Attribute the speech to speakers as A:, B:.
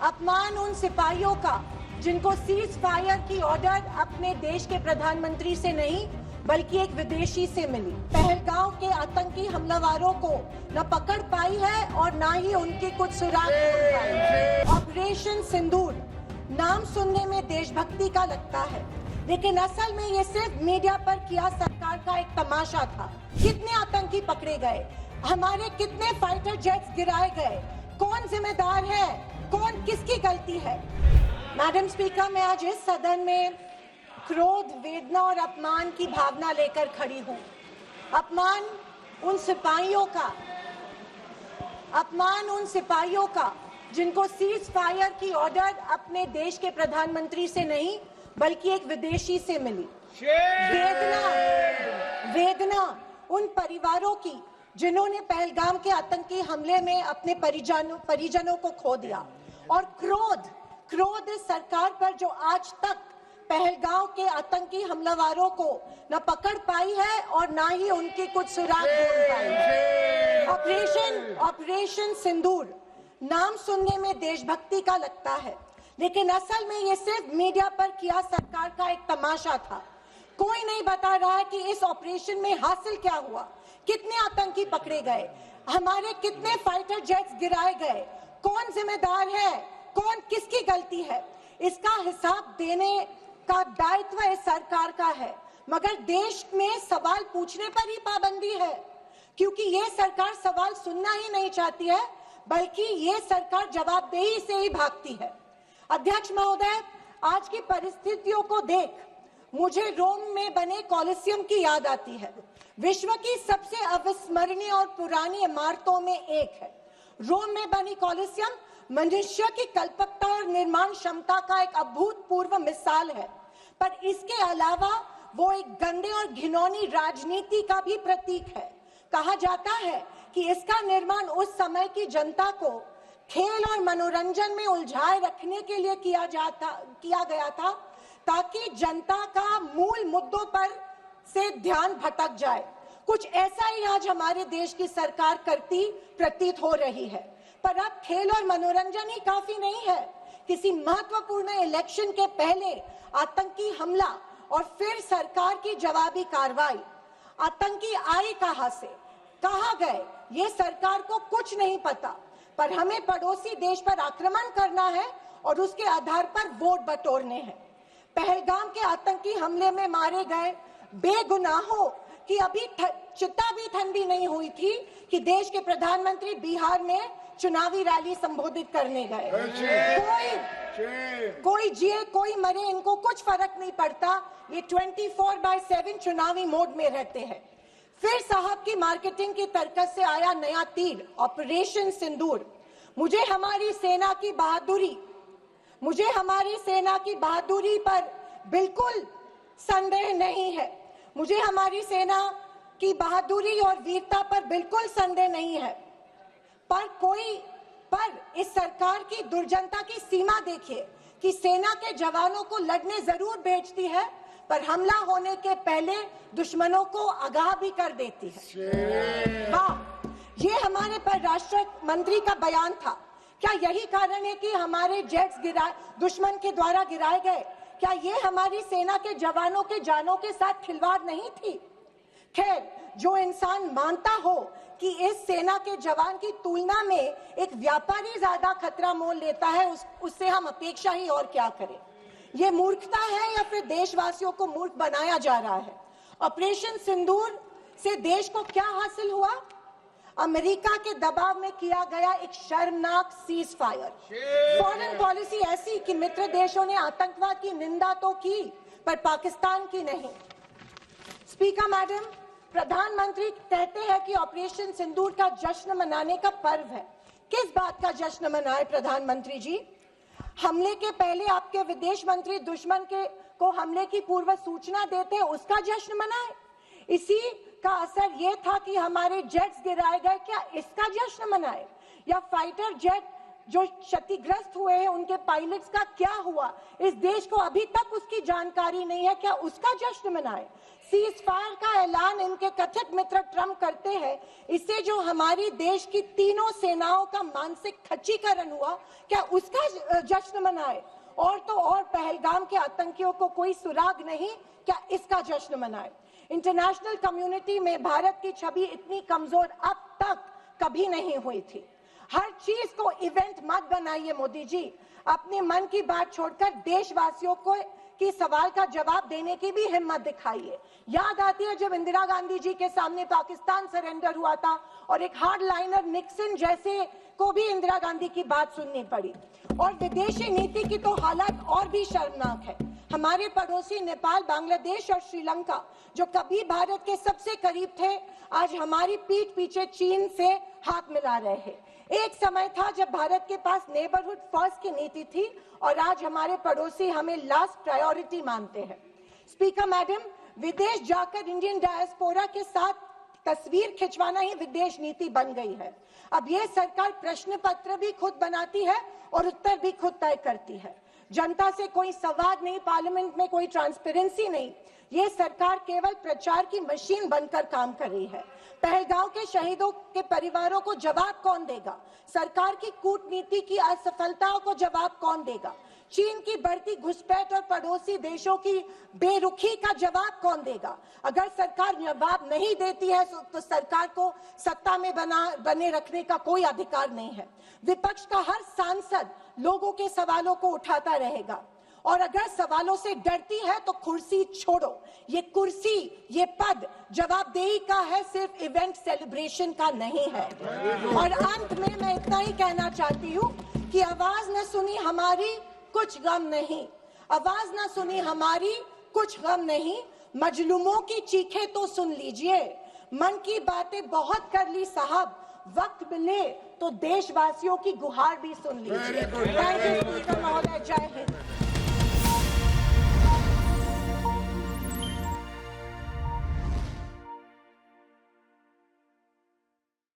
A: अपमान उन सिपाहियों का जिनको सीज फायर की ऑर्डर अपने देश के प्रधानमंत्री से नहीं बल्कि एक विदेशी से मिली। पहलगांव के आतंकी हमलावरों को न पकड़ पाई है और न ही उनकी कुछ सुराग ढूंढ पाई है। ऑपरेशन सिंदूर नाम सुनने में देशभक्ति का लगता है, लेकिन असल में ये सिर्फ मीडिया पर किया सरकार का एक तमाशा था। कितने आतंकी पकड़े गए, हमारे कितने फाइटर जेट्स गिराए गए, कौन जिम्मेदार है, कौन किसकी गलती है। मैडम स्पीकर, मैं आज इस सदन में क्रोध, वेदना और अपमान की भावना लेकर खड़ी हूँ। अपमान उन सिपाहियों का जिनको सीज फायर की ऑर्डर अपने देश के प्रधानमंत्री से नहीं बल्कि एक विदेशी से मिली। वेदना उन परिवारों की जिन्होंने पहलगाम के आतंकी हमले में अपने परिजनों को खो दिया, और क्रोध इस सरकार पर जो आज तक पहलगाम के आतंकी हमलावरों को न पकड़ पाई है और न ही उनकी कुछ सुराग ढूंढ पाई है। ऑपरेशन सिंदूर नाम सुनने में देशभक्ति का लगता है, लेकिन असल में ये सिर्फ मीडिया पर किया सरकार का एक तमाशा था। कोई नहीं बता रहा है कि इस ऑपरेशन में हासिल क्या हुआ, कितने आतंकी पकड़े गए, हमारे कितने फाइटर जेट्स गिराए गए, कौन जिम्मेदार है, कौन किसकी गलती है। इसका हिसाब देने का दायित्व इस सरकार का है, मगर देश में सवाल पूछने पर ही पाबंदी है, क्योंकि ये सरकार सवाल सुनना ही नहीं चाहती है, बल्कि ये सरकार जवाबदेही से ही भागती है। अध्यक्ष महोदय, आज की परिस्थितियों को देख मुझे रोम में बने कॉलिसियम की याद आती है। विश्व की सबसे अविस्मरणीय और पुरानी इमारतों में एक है। रोम में बनी कॉलिसियम मनुष्य की कल्पकता और निर्माण क्षमता का एक अभूतपूर्व मिसाल है, पर इसके अलावा वो एक गंदे और घिनौनी राजनीति का भी प्रतीक है। कहा जाता है कि इसका निर्माण उस समय की जनता को खेल और मनोरंजन में उलझाए रखने के लिए किया गया था, ताकि जनता का मूल मुद्दों पर से ध्यान भटक जाए। कुछ ऐसा ही आज हमारे देश की सरकार करती प्रतीत हो रही है। पर अब खेल और मनोरंजन ही काफी नहीं है। किसी महत्वपूर्ण इलेक्शन के पहले आतंकी हमला और फिर सरकार की जवाबी कार्रवाई। आतंकी आए कहां से, कहां गए, ये सरकार को कुछ नहीं पता, पर हमें पड़ोसी देश पर आक्रमण करना है और उसके आधार पर वोट बटोरने हैं। पहलगाम के आतंकी हमले में मारे गए बेगुनाहों की अभी चिता भी ठंडी नहीं हुई थी कि देश के प्रधानमंत्री बिहार में चुनावी रैली संबोधित करने गए। कोई जिए कोई मरे, इनको कुछ फर्क नहीं पड़ता। ये 24/7 चुनावी मोड में रहते हैं। फिर साहब की मार्केटिंग की तरकस से आया नया तीर, ऑपरेशन सिंदूर। मुझे हमारी सेना की बहादुरी पर बिल्कुल संदेह नहीं है। मुझे हमारी सेना की बहादुरी और वीरता पर बिल्कुल संदेह नहीं है, पर इस सरकार की दुर्जनता की सीमा देखिए कि सेना के जवानों को लड़ने जरूर भेजती है, पर हमला होने के पहले दुश्मनों को आगाह भी कर देती है। हाँ, ये हमारे परराष्ट्र मंत्री का बयान था। क्या यही कारण है कि हमारे जेट्स दुश्मन के द्वारा गिराए गए? क्या ये हमारी सेना के जवानों के जानों के साथ खिलवाड़ नहीं थी? खैर, जो इंसान मानता हो कि इस सेना के जवान की तुलना में एक व्यापारी ज्यादा खतरा मोल लेता है, उससे हम अपेक्षा ही और क्या करें। ये मूर्खता है या फिर देशवासियों को मूर्ख बनाया जा रहा है? ऑपरेशन सिंदूर से देश को क्या हासिल हुआ? अमेरिका के दबाव में किया गया एक शर्मनाक सीज फायर। फॉरेन पॉलिसी ऐसी कि मित्र देशों ने आतंकवाद की निंदा तो की, पर पाकिस्तान की नहीं। स्पीकर मैडम, प्रधानमंत्री कहते हैं कि ऑपरेशन सिंदूर का जश्न मनाने का पर्व है। किस बात का जश्न मनाए प्रधानमंत्री जी? हमले के पहले आपके विदेश मंत्री दुश्मन को हमले की पूर्व सूचना देते, उसका जश्न मनाए? इसी का असर यह था कि हमारे जेट्स गिराए गए, क्या इसका जश्न मनाए? या फाइटर जेट जो क्षतिग्रस्त हुए हैं उनके पायलट्स का क्या हुआ, इस देश को अभी तक उसकी जानकारी नहीं है। क्या उसका जश्न मनाए? सीज फायर का ऐलान इनके कथित मित्र ट्रंप करते हैं, इससे जो हमारी देश की तीनों सेनाओं का मानसिक खच्चीकरण हुआ, क्या उसका जश्न मनाए? और तो और पहलगाम के आतंकियों को कोई सुराग नहीं, क्या इसका जश्न मनाए? इंटरनेशनल कम्युनिटी में भारत की छवि इतनी कमजोर अब तक कभी नहीं हुई थी। हर चीज को इवेंट मत बनाइए मोदी जी, अपने मन की बात छोड़कर देशवासियों को की सवाल का जवाब देने की भी हिम्मत दिखाइए। याद आती है जब इंदिरा गांधी जी के सामने पाकिस्तान सरेंडर हुआ था और एक हार्डलाइनर निक्सन जैसे को भी इंदिरा गांधी की बात सुननी पड़ी। और विदेशी नीति की तो हालत और भी शर्मनाक है। हमारे पड़ोसी नेपाल, बांग्लादेश और श्रीलंका जो कभी भारत के सबसे करीब थे, आज हमारी पीठ पीछे चीन से हाथ मिला रहे हैं। एक समय था जब भारत के पास नेबरहुड फर्स्ट की नीति थी और आज हमारे पड़ोसी हमें लास्ट प्रायोरिटी मानते हैं। स्पीकर मैडम, विदेश जाकर इंडियन डायस्पोरा के साथ तस्वीर खिंचवाना ही विदेश नीति बन गई है। अब यह सरकार प्रश्न पत्र भी खुद बनाती है और उत्तर भी खुद तय करती है। जनता से कोई संवाद नहीं, पार्लियामेंट में कोई ट्रांसपेरेंसी नहीं। ये सरकार केवल प्रचार की मशीन बनकर काम कर रही है। पहलगाम के शहीदों के परिवारों को जवाब कौन देगा? सरकार की कूटनीति की असफलताओं को जवाब कौन देगा? चीन की बढ़ती घुसपैठ और पड़ोसी देशों की बेरुखी का जवाब कौन देगा? अगर सरकार जवाब नहीं देती है तो सरकार को सत्ता में बने रखने का कोई अधिकार नहीं है। विपक्ष का हर सांसद लोगों के सवालों को उठाता रहेगा और अगर सवालों से डरती है तो कुर्सी छोड़ो। ये कुर्सी, ये पद जवाबदेही का है, सिर्फ इवेंट सेलिब्रेशन का नहीं है। और अंत में मैं इतना ही कहना चाहती हूँ कि आवाज न सुनी हमारी, कुछ गम नहीं। आवाज न सुनी हमारी, कुछ गम नहीं। मजलूमों की चीखें तो सुन लीजिए। मन की बातें बहुत कर ली साहब, वक्त मिले तो देशवासियों की गुहार भी सुन लीजिए। Thank you.